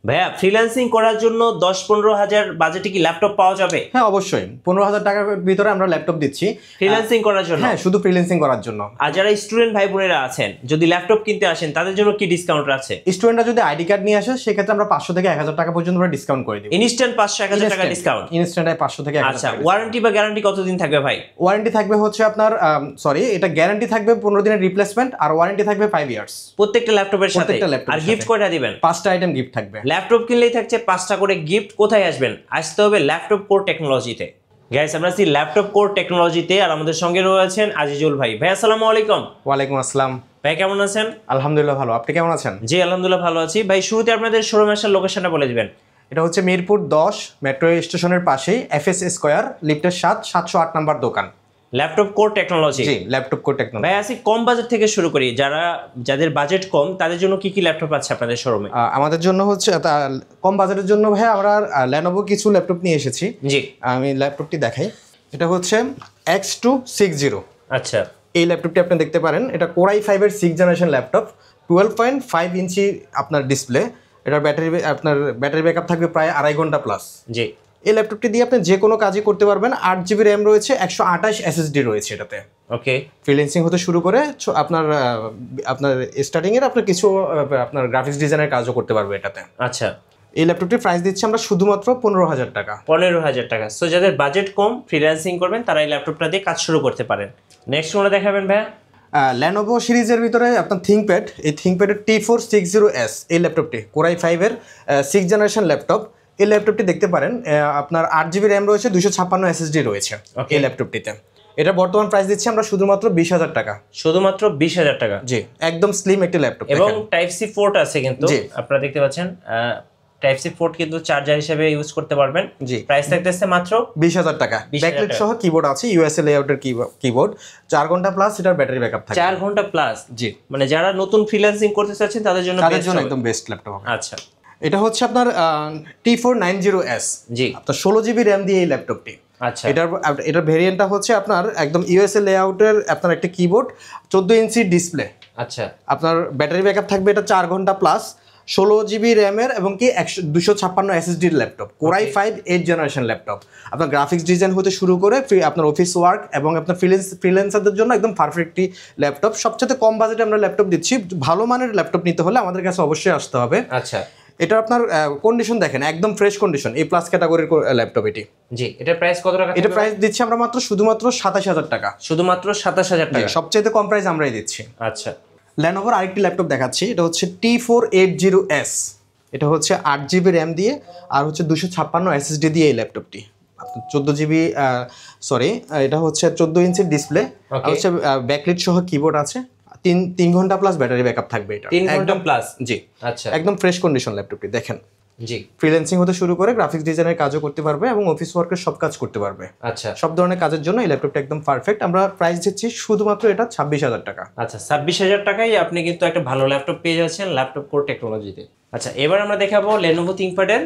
ভাইয়া ফ্রিল্যান্সিং করার জন্য 10-15 হাজার বাজেটে কি ল্যাপটপ পাওয়া যাবে? হ্যাঁ অবশ্যই 15,000 টাকার ভিতরে আমরা ল্যাপটপ দিচ্ছি ফ্রিল্যান্সিং করার জন্য? হ্যাঁ শুধু ফ্রিল্যান্সিং করার জন্য। আর যারা স্টুডেন্ট ভাই বোনেরা আছেন যদি ল্যাপটপ কিনতে আসেন তাদের জন্য কি ডিসকাউন্ট আছে? স্টুডেন্টরা যদি আইডি কার্ড নিয়ে আসে সেক্ষেত্রে আমরা 500 থেকে 1000 টাকা পর্যন্ত আমরা ডিসকাউন্ট করে দিই। ইনস্ট্যান্ট 500-1000 টাকা ডিসকাউন্ট? ইনস্ট্যান্টে 500 থেকে 1000 টাকা। আচ্ছা, ওয়ারেন্টি বা গ্যারান্টি কতদিন থাকবে ভাই? ওয়ারেন্টি থাকবে হচ্ছে আপনার এটা গ্যারান্টি থাকবে 15 দিনের রিপ্লেসমেন্ট, আর ওয়ারেন্টি থাকবে 5 ইয়ার্স প্রত্যেকটা ল্যাপটপের সাথে। আর গিফট কয়টা দিবেন? 5টা আইটেম গিফট থাকবে। ল্যাপটপ কিনলেই থাকছে 5টা করে গিফট। কোথায় আসবেন? আসতে হবে ল্যাপটপ কোর টেকনোলজিতে। গাইস আমরা আছি ল্যাপটপ কোর টেকনোলজিতে, আর আমাদের সঙ্গে রয়েছেন আজিজুল ভাই। ভাই আসসালামু আলাইকুম। ওয়ালাইকুম আসসালাম। ভাই কেমন আছেন? আলহামদুলিল্লাহ ভালো, আপনি কেমন আছেন? জি আলহামদুলিল্লাহ ভালো আছি। ভাই শুরুতে আপনাদের শোরুম আসার লোকেশনটা বলে দিবেন। এটা হচ্ছে মিরপুর 10 মেট্রো স্টেশনের পাশেই FS স্কয়ার লিফটের 708 নাম্বার দোকান। Laptop core technology. জি ল্যাপটপ কোর টেকনোলজি। ভাই আসি কম বাজেট থেকে শুরু করি, যাদের বাজেট কম তাদের জন্য কি কি ল্যাপটপ আছে আপনাদের শোরুমে? আমাদের জন্য হচ্ছে কম বাজেটের জন্য ভাই আমরা লেনোভো কিছু ল্যাপটপ নিয়ে এসেছি। জি আমি ল্যাপটপটি দেখাই। এটা হচ্ছে X260। আচ্ছা, এই ল্যাপটপটি আপনি দেখতে পারেন, এটা Core i5 এর 6th জেনারেশন ল্যাপটপ, 12.5 ইঞ্চি আপনার ডিসপ্লে। এটার ব্যাটারি ব্যাকআপ থাকবে প্রায় 2.5 ঘন্টা প্লাস। জি এই ল্যাপটপটি দিয়ে আপনি যে কোনো কাজই করতে পারবেন। 8GB র্যাম রয়েছে, 128 SSD রয়েছে এটাতে। ওকে। ফ্রিল্যান্সিং হতে শুরু করে আপনার স্টার্টিং এর আপনার কিছু আপনার গ্রাফিক্স ডিজাইনের কাজও করতে পারবে এটাতে। আচ্ছা, এই ল্যাপটপটির প্রাইস দিচ্ছি আমরা শুধুমাত্র 15,000 টাকা। 15,000 টাকা। সো যাদের বাজেট কম ফ্রিল্যান্সিং করবেন তারা এই ল্যাপটপটা দিয়ে কাজ শুরু করতে পারেন। নেক্সট কোনটা দেখাবেন ভাইয়া? ল্যানোভো সিরিজের ভিতরে আপনার থিংকপ্যাড, এই থিংকপ্যাডের T460S এই ল্যাপটপটি Core i5 এর 6th জেনারেশন ল্যাপটপ। এই ল্যাপটপটি দেখতে পারেন, আপনার 8GB র্যাম রয়েছে, 256 SSD রয়েছে এই ল্যাপটপটিতে। এটা বর্তমান প্রাইস দিচ্ছি আমরা শুধুমাত্র 20,000 টাকা। শুধুমাত্র 20,000 টাকা? জি, একদম স্লিম একটি ল্যাপটপ এবং টাইপ সি পোর্ট আছে কিন্তু আপনারা দেখতে পাচ্ছেন। টাইপ সি পোর্ট কিন্তু চার্জার হিসেবে ইউজ করতে পারবেন। জি, প্রাইস থাকতেছে মাত্র 20,000 টাকা। ব্যাকলাইট সহ কিবোর্ড আছে, USA লেআউটের কিবোর্ড, 4 ঘন্টা প্লাস এটার ব্যাটারি ব্যাকআপ থাকে। 4 ঘন্টা প্লাস? জি, মানে যারা নতুন ফ্রিল্যান্সিং করতে চাচ্ছেন তাদের জন্য একদম বেস্ট ল্যাপটপ হবে। আচ্ছা, এটা হচ্ছে আপনার T490S। জি, আপনার 16GB র্যাম দিয়ে এই ল্যাপটপটি। আচ্ছা, এটার ভেরিয়েন্টটা হচ্ছে আপনার একদম USA লেআউটের আপনার একটা কিবোর্ড, 14 ইঞ্চি ডিসপ্লে। আচ্ছা, আপনার ব্যাটারি ব্যাকআপ থাকবে এটা 4 ঘন্টা প্লাস, 16GB র্যামের এবং কি 256 SSD laptop, Core i5 8th generation laptop. আপনার গ্রাফিক্স ডিজাইন হতে শুরু করে আপনার অফিস ওয়ার্ক এবং আপনার ফ্রিল্যান্সারদের জন্য একদম পারফেক্টলি ল্যাপটপ। সবচেয়ে কম বাজেটে আমরা ল্যাপটপ দিচ্ছি। ভালো মানের ল্যাপটপ নিতে হলে আমাদের কাছে অবশ্যই আসতে হবে। আচ্ছা, এটা আপনার কন্ডিশন দেখেন, একদম ফ্রেশ কন্ডিশন, A+ ক্যাটাগরির ল্যাপটপ এটি। জি, এটার প্রাইস কত টাকা? এটা প্রাইস দিচ্ছি আমরা শুধুমাত্র 27,000 টাকা। শুধুমাত্র 27,000 টাকা? সবচেয়ে কম প্রাইস আমরাই দিচ্ছি। আচ্ছা, ল্যানোভোর আরেকটি ল্যাপটপ দেখাচ্ছি। এটা হচ্ছে T480S। এটা হচ্ছে 8GB র্যাম দিয়ে আর হচ্ছে 256 SSD দিয়ে এই ল্যাপটপটি। আপনার 14GB এটা হচ্ছে 14 ইঞ্চির ডিসপ্লে, হচ্ছে ব্যাকলাইট সহ কিবোর্ড আছে, 3 ঘন্টা প্লাস ব্যাটারি ব্যাকআপ থাকবে এটা। 3 ঘন্টা প্লাস? জি, আচ্ছা, একদম ফ্রেশ কন্ডিশন ল্যাপটপটি দেখেন। জি, ফ্রিল্যান্সিং হতে শুরু করে গ্রাফিক্স ডিজাইনের কাজও করতে পারবে এবং অফিস ওয়ার্কের সব কাজ করতে পারবে। আচ্ছা, সব ধরনের কাজের জন্য এই ল্যাপটপটা একদম পারফেক্ট। আমরা প্রাইস দিচ্ছি শুধুমাত্র এটা 26,000 টাকা। আচ্ছা, 26,000 টাকায় আপনি কিন্তু একটা ভালো ল্যাপটপ পেয়ে যাচ্ছেন ল্যাপটপ কোর টেকনোলজিতে। আচ্ছা, এবার আমরা দেখাবো Lenovo ThinkPad-এর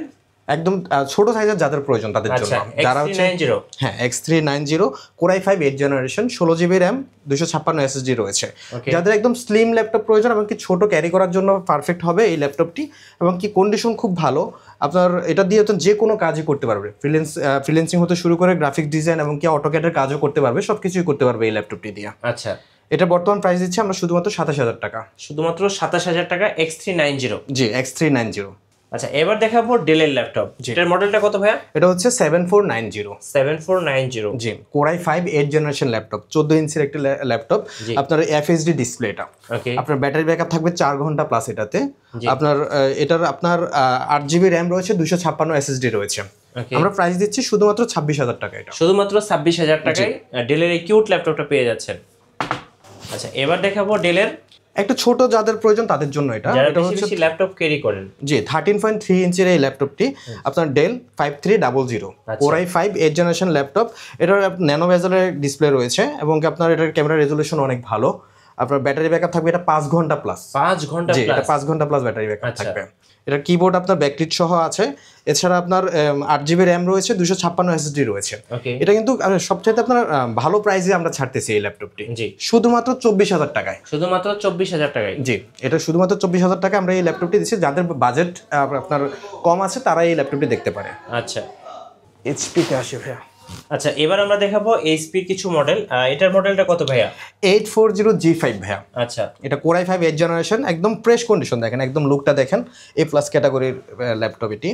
একদম ছোট সাইজের যাদের প্রয়োজন তাদের জন্য, যারা হচ্ছে X390 Core i5 8th generation, 16GB RAM, 256 SSD রয়েছে। যাদের একদম স্লিম ল্যাপটপ প্রয়োজন এবং কি ছোট ক্যারি করার জন্য পারফেক্ট হবে এই ল্যাপটপটি, এবং কি কন্ডিশন খুব ভালো। আপনার এটা দিয়ে তো যে কোনো কাজই করতে পারবে, ফ্রিল্যান্সিং হতে শুরু করে গ্রাফিক্স ডিজাইন এবং কি অটোক্যাডের কাজও করতে পারবে, সব কিছুই করতে পারবে এই ল্যাপটপটি দিয়ে। আচ্ছা, এটা বর্তমান প্রাইস দিচ্ছি আমরা শুধুমাত্র 27,000 টাকা। শুধুমাত্র 27,000 টাকা X390? জি, X390। আচ্ছা, এবার দেখাবো ডেলের ল্যাপটপ। এটার মডেলটা কত ভাইয়া? এটা হচ্ছে 7490। 7490? জি, Core i5 8th generation laptop, 14 ইঞ্চির একটি ল্যাপটপ। আপনার FHD ডিসপ্লে এটা। আপনার ব্যাটারি ব্যাকআপ থাকবে 4 ঘন্টা প্লাস এটাতে। আপনার 8GB র্যাম রয়েছে, 256 SSD রয়েছে। আমরা প্রাইস দিচ্ছি শুধুমাত্র 26,000 টাকা। এটা শুধুমাত্র 26,000 টাকায় ডেলের এই কিউট ল্যাপটপটা পেয়ে যাচ্ছেন। আচ্ছা, এবার দেখাবো ডেলের একটা ছোট যাদের প্রয়োজন তাদের জন্য এটা হচ্ছে ল্যাপটপ ক্যারি করেন। জি, 13.3 ইঞ্চির এই ল্যাপটপটি আপনার Dell 5300 Core i5 8th generation laptop. এটার ন্যানো বেজেলের ডিসপ্লে রয়েছে এবং আপনার এটার ক্যামেরা রেজলিউশন অনেক ভালো। আপনার ব্যাটারি ব্যাকআপ থাকবে এটা 5 ঘন্টা প্লাস। 5 ঘন্টা? জি, এটা 5 ঘন্টা প্লাস ব্যাটারি ব্যাকআপ থাকবে। এটা কিবোর্ড আপনার ব্যাকলিট সহ আছে, এছাড়া আপনার 8 GB র্যাম রয়েছে, 256 SSD রয়েছে। এটা কিন্তু সবচেয়ে আপনার ভালো প্রাইসে আমরা ছাড়তেছি এই ল্যাপটপটি, জি শুধুমাত্র 24,000 টাকায়। শুধুমাত্র 24,000 টাকায়? জি, এটা শুধুমাত্র 24,000 টাকা আমরা এই ল্যাপটপটি দিচ্ছি। যাদের বাজেট আপনার কম আছে তারা এই ল্যাপটপটি দেখতে পারে। আচ্ছা, এইচপিতে আসে ভাইয়া। আচ্ছা, এবার আমরা দেখাবো এইচপির কিছু মডেল। এটার মডেলটা কত ভাইয়া? 840G5 ভাইয়া। আচ্ছা, এটা Core i5 8th জেনারেশন, একদম ফ্রেশ কন্ডিশন, দেখেন একদম লুকটা দেখেন, A+ ক্যাটাগরির ল্যাপটপ এটি।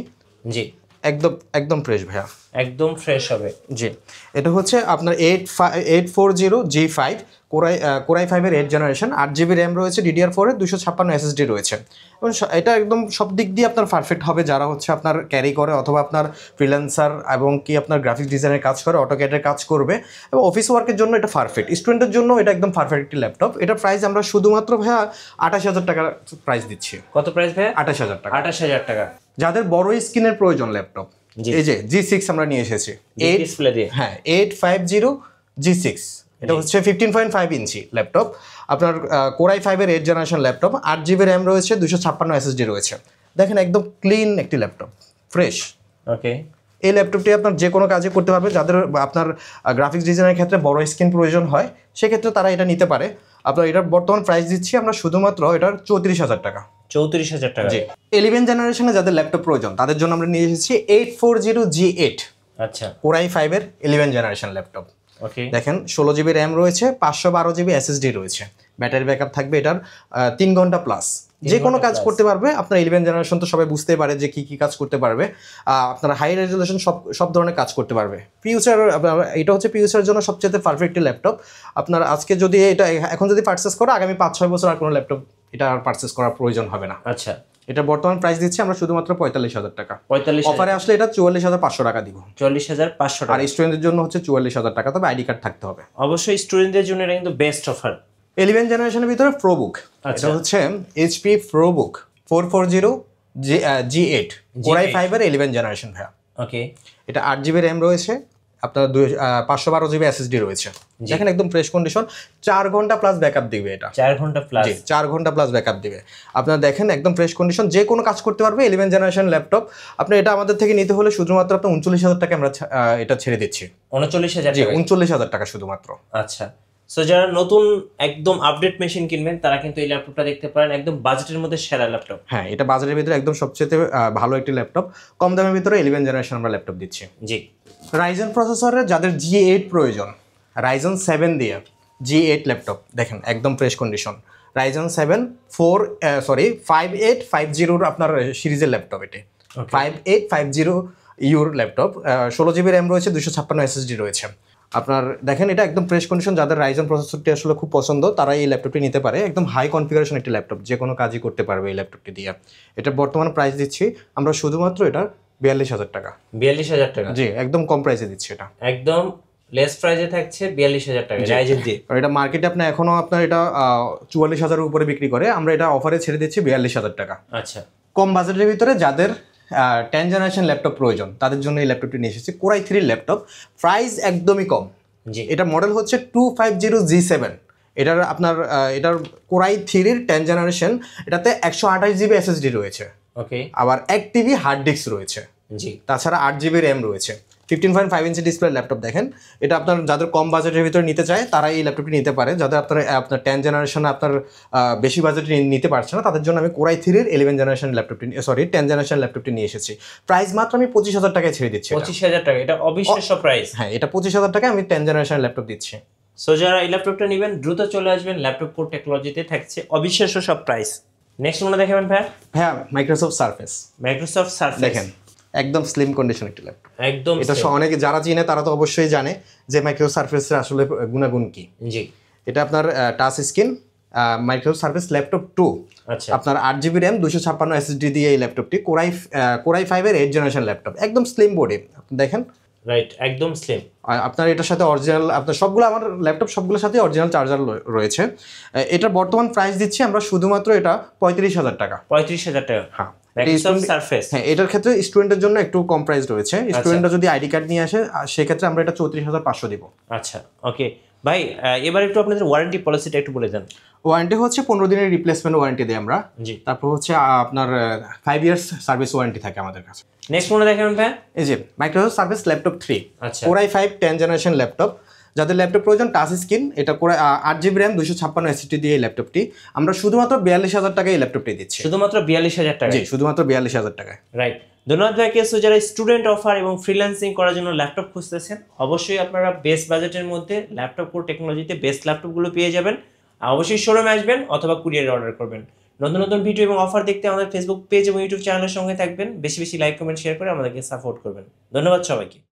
জি, একদম একদম ফ্রেশ ভাইয়া, একদম ফ্রেশ হবে। জি, এটা হচ্ছে আপনার 840G5 Core i5 এর 8th জেনারেশন, 8 GB র্যাম রয়েছে, DDR4 এর 256 SSD রয়েছে। এবং এটা একদম সব দিক দিয়ে আপনার পারফেক্ট হবে যারা হচ্ছে আপনার ক্যারি করে অথবা আপনার ফ্রিল্যান্সার এবং কি আপনার গ্রাফিক্স ডিজাইনের কাজ করে, অটোক্যাডের কাজ করবে এবং অফিস ওয়ার্কের জন্য এটা পারফেক্ট। স্টুডেন্টের জন্য এটা একদম পারফেক্ট একটি ল্যাপটপ। এটার প্রাইস আমরা শুধুমাত্র ভাইয়া 28,000 টাকার প্রাইস দিচ্ছি। কত প্রাইস ভাইয়া? 28,000 টাকা। 28,000 টাকা। যাদের বড় স্ক্রিনের প্রয়োজন ল্যাপটপ, এই যে G6 আমরা নিয়ে এসেছি, 8 ডিসপ্লে দিয়ে। হ্যাঁ, 850G6, এটা হচ্ছে 15.5 ইঞ্চি ল্যাপটপ, আপনার Core i5 এর 8th generation laptop, 8 GB RAM রয়েছে, 256 SSD রয়েছে। দেখেন একদম ক্লিন একটি ল্যাপটপ, ফ্রেশ। ওকে, এই ল্যাপটপটি আপনার যে কোনো কাজে করতে পারবে। যাদের আপনার গ্রাফিক্স ডিজাইনের ক্ষেত্রে বড় স্ক্রিন প্রয়োজন হয় সেক্ষেত্রে তারা এটা নিতে পারে। আপনার এটার বর্তমান প্রাইস দিচ্ছি আমরা শুধুমাত্র এটার 34,000 টাকা। 34,000 টাকা? জি। 11th জেনারেশনে যাদের ল্যাপটপ প্রয়োজন তাদের জন্য আমরা নিয়ে এসেছি 840G8। আচ্ছা, Core i5 এর 11th জেনারেশন ল্যাপটপ। ওকে, দেখেন 16 GB র্যাম রয়েছে, 512 GB SSD রয়েছে, ব্যাটারি ব্যাকআপ থাকবে এটার 3 ঘন্টা প্লাস। যে কোনো কাজ করতে পারবে। আপনার 11th জেনারেশন তো সবাই বুঝতেই পারে যে কি কি কাজ করতে পারবে। আপনার হাই রেজুলেশন সব ধরনের কাজ করতে পারবে। ফিউচার এটা হচ্ছে ফিউচারের জন্য সবচেয়ে পারফেক্ট ল্যাপটপ। আপনার আজকে যদি এটা এখন যদি পারচেস করো, আগামী 5-6 বছর আর কোনো ল্যাপটপ এটা আর পারচেস করার প্রয়োজন হবে না। আচ্ছা, এটা বর্তমান প্রাইস দিচ্ছি আমরা শুধুমাত্র 45,000 টাকা। 45,000? অফারে আসলে এটা 44,500 টাকা দিব। 44,500 টাকা। আর স্টুডেন্টদের জন্য হচ্ছে 44,000 টাকা, তবে আইডি কার্ড থাকতে হবে। অবশ্যই স্টুডেন্টদের জন্য এটা কিন্তু বেস্ট অফার। 11th জেনারেশনের ভিতরে প্রোবুক, এটা হচ্ছে HP ProBook 440G8 Core i5 এর 11th জেনারেশন ভাইয়া। ওকে, এটা 8 GB র্যাম রয়েছে, আপনার 512 GB SSD রয়েছে। দেখেন একদম ফ্রেশ কন্ডিশন, 4 ঘন্টা প্লাস ব্যাকআপ দিবে এটা। 4 ঘন্টা প্লাস? জি, 4 ঘন্টা প্লাস ব্যাকআপ দিবে। আপনারা দেখেন একদম ফ্রেশ কন্ডিশন, যে কোনো কাজ করতে পারবে 11th জেনারেশন ল্যাপটপ। আপনি এটা আমাদের থেকে নিতে হলে শুধুমাত্র আপনার 39,000 টাকা আমরা এটা ছেড়ে দিচ্ছি। 39,000? জি, 39,000 টাকা শুধুমাত্র। আচ্ছা, সো যারা নতুন একদম আপডেট মেশিন কিনবেন তারা কিন্তু এই ল্যাপটপটা দেখতে পারেন, একদম বাজেটের মধ্যে সেরা ল্যাপটপ। হ্যাঁ, এটা বাজারের ভিতরে একদম সবচেয়ে ভালো একটি ল্যাপটপ, কম দামের ভিতরে 11th জেনারেশন আমরা ল্যাপটপ দিচ্ছি। জি, রাইজেন প্রসেসরের যাদের G8 প্রয়োজন, রাইজেন 7 দিয়ে G8 ল্যাপটপ দেখেন একদম ফ্রেশ কন্ডিশন। রাইজেন 7 5850 আপনার সিরিজের ল্যাপটপ, এটি 5850 ল্যাপটপ, 16 GB র্যাম রয়েছে, 256 SSD রয়েছে। আপনার দেখেন এটা একদম ফ্রেশ কন্ডিশন। যাদের রাইজেন প্রসেসরটি আসলে খুব পছন্দ তারা এই ল্যাপটপটি নিতে পারে। একদম হাই কনফিগারেশন একটি ল্যাপটপ, যে কোনো কাজই করতে পারবে এই ল্যাপটপটি দিয়ে। এটা বর্তমান প্রাইস দিচ্ছি আমরা শুধুমাত্র এটা 42,000 টাকা। 42,000 টাকা? জি, একদম কম প্রাইসে দিচ্ছি এটা, একদম লেস প্রাইসে থাকছে 42,000 টাকা রাইজেন দিয়ে। এটা মার্কেটে আপনার এখনো আপনার এটা 44,000 উপরে বিক্রি করে, আমরা এটা অফারে ছেড়ে দিচ্ছি 42,000 টাকা। আচ্ছা, কম বাজেটের ভিতরে যাদের 10th জেনারেশন ল্যাপটপ প্রয়োজন তাদের জন্য এই ল্যাপটপটি নিয়ে এসেছি। Core i3 ল্যাপটপ, প্রাইস একদমই কম। জি, এটা মডেল হচ্ছে 250G7। এটার আপনার এটার Core i3 এর 10th জেনারেশন, এটাতে 128 GB SSD রয়েছে। ওকে, আবার 1 TB হার্ড ডিস্ক রয়েছে। জি, তাছাড়া 8 GB র্যাম রয়েছে। 15.5 ইঞ্চি ডিসপ্লে ল্যাপটপ। দেখেন এটা আপনার যাদের কম বাজেটের ভিতরে নিতে চায় তারা এই ল্যাপটপটি নিতে পারে। যাদের আপনার 10th জেনারেশন আপনার বেশি বাজেটে নিতে পারছে না তাদের জন্য আমি Core i3 এর 11th জেনারেশন ল্যাপটপটি 10th জেনারেশন ল্যাপটপটি নিয়ে এসেছি। প্রাইস মাত্র আমি 25,000 টাকায় ছেড়ে দিচ্ছি। 25,000 টাকা? এটা অবিশ্বাস্য প্রাইস। হ্যাঁ, এটা 25,000 টাকায় আমি 10th জেনারেশন ল্যাপটপ দিচ্ছি। সো যারা এই ল্যাপটপটা নেবেন দ্রুত চলে আসবেন, ল্যাপটপ কোর টেকনোলজিতে থাকছে অবিশ্বাস্য সব প্রাইস। নেক্সট মনে দেখাবেন ভাইয়া? Microsoft surface. মাইক্রোসফট সারফেস দেখেন একদম স্লিম কন্ডিশন একটি ল্যাপটপ। একদম এটা অনেকে যারা চিনে তারা তো অবশ্যই জানে যে মাইক্রোসফট সারফেসের আসলে গুণাগুণ কি। জি, এটা আপনার touch screen Microsoft surface laptop 2। আচ্ছা, আপনার 8 GB র্যাম 256 SSD দিয়ে এই ল্যাপটপটি Core i5 এর 8th জেনারেশন ল্যাপটপ, একদম স্লিম বডি দেখেন। রাইট, একদম স্লিম। আপনার এটার সাথে অরিজিনাল আপনার সবগুলো আমার ল্যাপটপ সবগুলোর সাথে অরিজিনাল চার্জার রয়েছে। এটার বর্তমান প্রাইস দিচ্ছি আমরা শুধুমাত্র এটা 35,000 টাকা। 35,000 টাকা? হ্যাঁ, মাইক্রোসফট সারফেস। হ্যাঁ, এটার ক্ষেত্রে স্টুডেন্টের জন্য একটু কম প্রাইস রয়েছে। স্টুডেন্টরা যদি আইডি কার্ড নিয়ে আসে সেক্ষেত্রে আমরা এটা 34,500 দিব। আচ্ছা, ওকে। ভাই এবার একটু আপনাদের ওয়ারেন্টি পলিসিটা একটু বলে দেন। ওয়ারেন্টি হচ্ছে 15 দিনের রিপ্লেসমেন্ট ওয়ারেন্টি দিই আমরা। জি। তারপর হচ্ছে আপনার 5 ইয়ার্স সার্ভিস ওয়ারেন্টি থাকে আমাদের কাছে। নেক্সট মনে দেখেন ভাই, এই যে মাইক্রোসফট সার্ভিস ল্যাপটপ 3, আচ্ছা Core i5 10 জেনারেশন ল্যাপটপ। যাদের ল্যাপটপ প্রয়োজন টাচ স্ক্রিন, এটা করে 8GB RAM 256 SSD দিয়ে এই ল্যাপটপটি আমরা শুধুমাত্র 42,000 টাকায় এই ল্যাপটপটি দিচ্ছি। শুধুমাত্র 42,000 টাকা? জি, শুধুমাত্র 42,000 টাকায়। রাইট। ধন্যবাদ ভাইকে। সো যারা স্টুডেন্ট অফার এবং ফ্রিল্যান্সিং করার জন্য ল্যাপটপ খুঁজতেছেন, অবশ্যই আপনারা বেস্ট বাজেটের মধ্যে ল্যাপটপ কোর টেকনোলজিতে বেস্ট ল্যাপটপগুলো পেয়ে যাবেন। অবশ্যই শোরুমে আসবেন অথবা কুরিয়ারে অর্ডার করবেন। নতুন নতুন ভিডিও এবং অফার দেখতে আমাদের ফেসবুক পেজ এবং ইউটিউব চ্যানেলের সঙ্গে থাকবেন। বেশি বেশি লাইক কমেন্ট শেয়ার করে আমাদেরকে সাপোর্ট করবেন। ধন্যবাদ সবাইকে।